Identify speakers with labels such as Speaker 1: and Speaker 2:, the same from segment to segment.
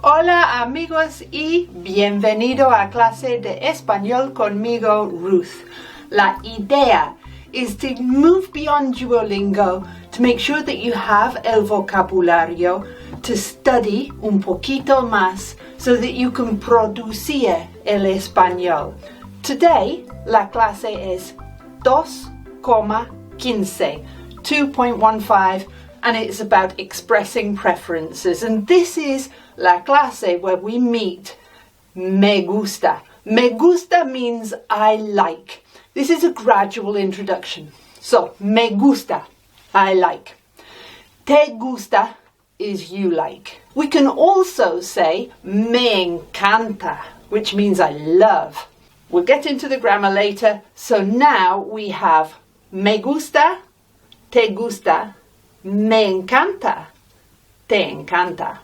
Speaker 1: Hola amigos y bienvenido a clase de español conmigo, Ruth. La idea is to move beyond Duolingo to make sure that you have el vocabulario to study un poquito más so that you can producir el español. Today, la clase es 2,15, 2.15, and it's about expressing preferences. And this is la clase where we meet me gusta. Me gusta means I like. This is a gradual introduction. So, me gusta, I like. Te gusta is you like. We can also say me encanta, which means I love. We'll get into the grammar later. So now we have me gusta, te gusta, me encanta, te encanta.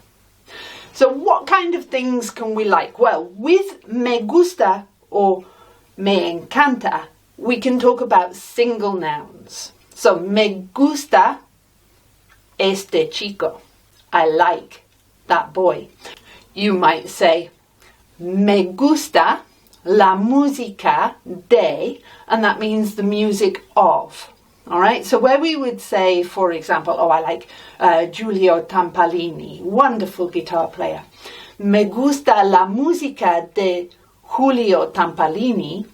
Speaker 1: So what kind of things can we like? Well, with me gusta or me encanta, we can talk about single nouns. So me gusta este chico. I like that boy. You might say me gusta la música de, and that means the music of. All right, so where we would say, for example, oh, I like Giulio Tampalini, wonderful guitar player. Me gusta la música de Giulio Tampalini.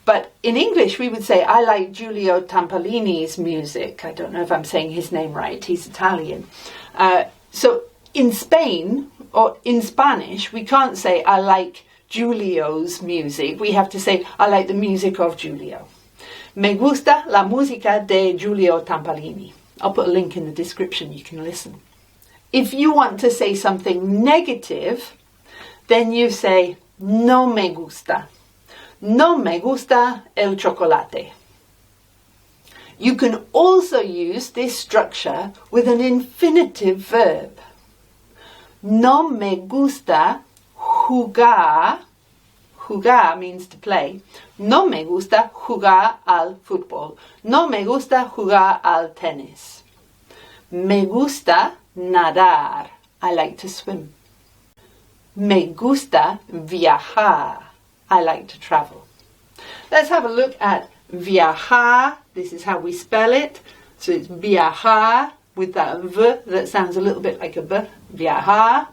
Speaker 1: But in English, we would say, I like Giulio Tampalini's music. I don't know if I'm saying his name right. He's Italian. So in Spain, or in Spanish, we can't say, I like Giulio's music. We have to say, I like the music of Giulio. Me gusta la música de Giulio Tampalini. I'll put a link in the description, you can listen. If you want to say something negative, then you say no me gusta. No me gusta el chocolate. You can also use this structure with an infinitive verb. No me gusta jugar. Jugar means to play. No me gusta jugar al fútbol. No me gusta jugar al tenis. Me gusta nadar. I like to swim. Me gusta viajar. I like to travel. Let's have a look at viajar. This is how we spell it. So it's viajar with that v that sounds a little bit like a b. Viajar.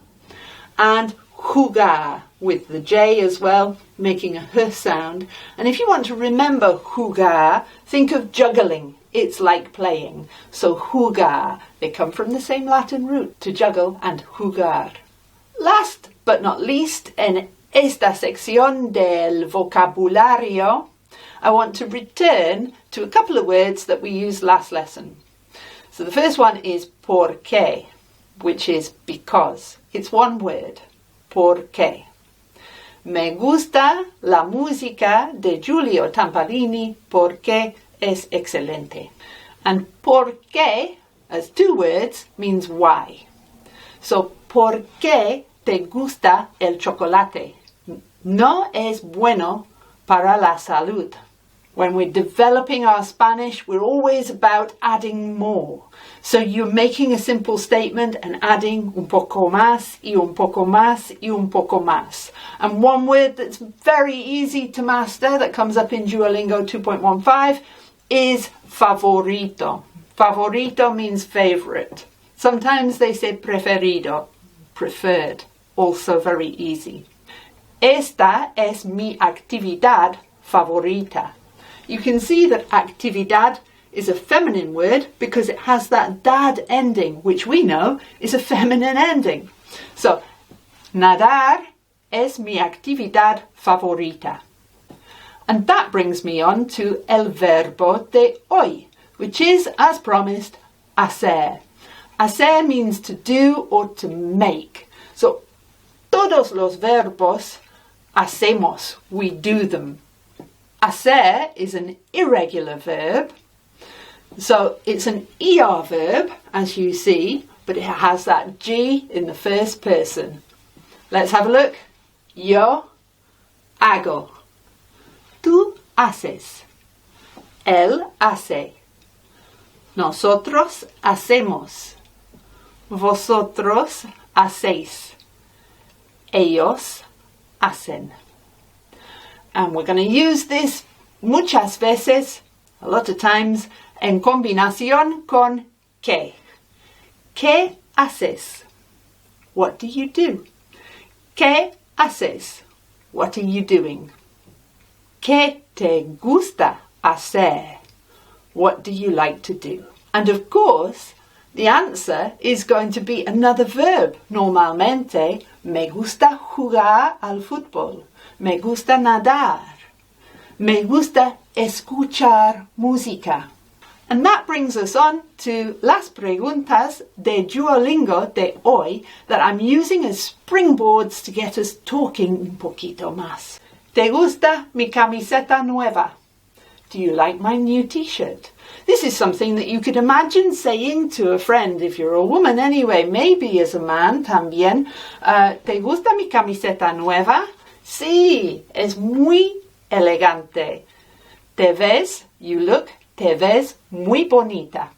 Speaker 1: And jugar with the J as well, making a h sound. And if you want to remember jugar, think of juggling. It's like playing. So jugar, they come from the same Latin root, to juggle and jugar. Last but not least, en esta sección del vocabulario, I want to return to a couple of words that we used last lesson. So the first one is porque, which is because. It's one word. Porque. Me gusta la música de Giulio Tampalini porque es excelente. And porque, as two words, means why. So, ¿por qué te gusta el chocolate? No es bueno para la salud. When we're developing our Spanish, we're always about adding more. So you're making a simple statement and adding un poco más y un poco más y un poco más. And one word that's very easy to master that comes up in Duolingo 2.15 is favorito. Favorito means favorite. Sometimes they say preferido, preferred, also very easy. Esta es mi actividad favorita. You can see that actividad is a feminine word because it has that dad ending, which we know is a feminine ending. So, nadar es mi actividad favorita. And that brings me on to el verbo de hoy, which is, as promised, hacer. Hacer means to do or to make. So, todos los verbos hacemos, we do them. Hacer is an irregular verb. So it's an ER verb, as you see, but it has that G in the first person. Let's have a look. Yo hago. Tú haces. Él hace. Nosotros hacemos. Vosotros hacéis. ellos hacen. And we're going to use this muchas veces, a lot of times, en combinación con ¿qué? ¿Qué haces? What do you do? ¿Qué haces? What are you doing? ¿Qué te gusta hacer? What do you like to do? And of course, the answer is going to be another verb. Normalmente, me gusta jugar al fútbol. Me gusta nadar. Me gusta escuchar música. And that brings us on to las preguntas de Duolingo de hoy that I'm using as springboards to get us talking un poquito más. ¿Te gusta mi camiseta nueva? Do you like my new t-shirt? This is something that you could imagine saying to a friend, if you're a woman anyway, maybe as a man también. ¿Te gusta mi camiseta nueva? Sí, es muy elegante. ¿Te ves? You look. Te ves muy bonita.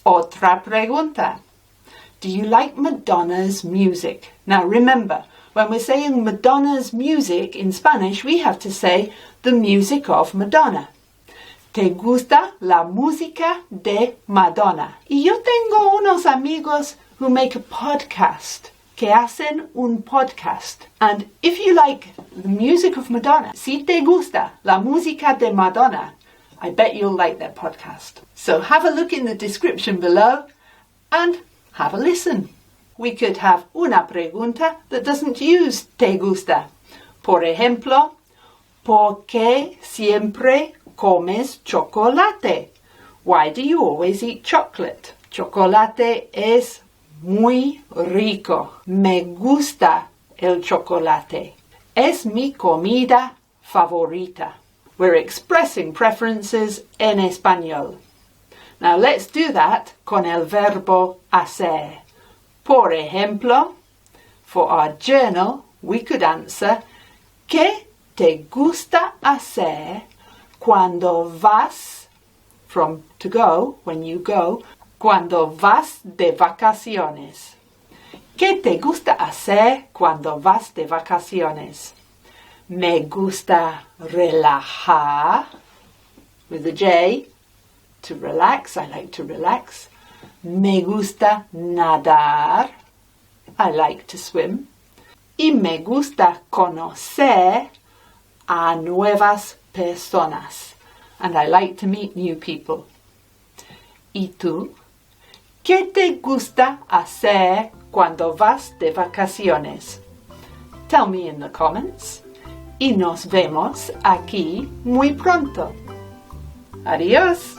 Speaker 1: Otra pregunta. Do you like Madonna's music? Now remember, when we're saying Madonna's music in Spanish, we have to say the music of Madonna. ¿Te gusta la música de Madonna? Y yo tengo unos amigos who make a podcast, que hacen un podcast. And if you like the music of Madonna, si te gusta la música de Madonna, I bet you'll like their podcast. So have a look in the description below and have a listen. We could have una pregunta that doesn't use te gusta. Por ejemplo, ¿por qué siempre comes chocolate? Why do you always eat chocolate? Chocolate es muy rico. Me gusta el chocolate. Es mi comida favorita. We're expressing preferences en español. Now let's do that con el verbo hacer. Por ejemplo, for our journal, we could answer, ¿qué te gusta hacer cuando vas, from to go, when you go, cuando vas de vacaciones? ¿Qué te gusta hacer cuando vas de vacaciones? Me gusta relajar, with a J, to relax. I like to relax. Me gusta nadar. I like to swim. Y me gusta conocer a nuevas personas. And I like to meet new people. ¿Y tú? ¿Qué te gusta hacer cuando vas de vacaciones? Tell me in the comments. Y nos vemos aquí muy pronto. Adiós.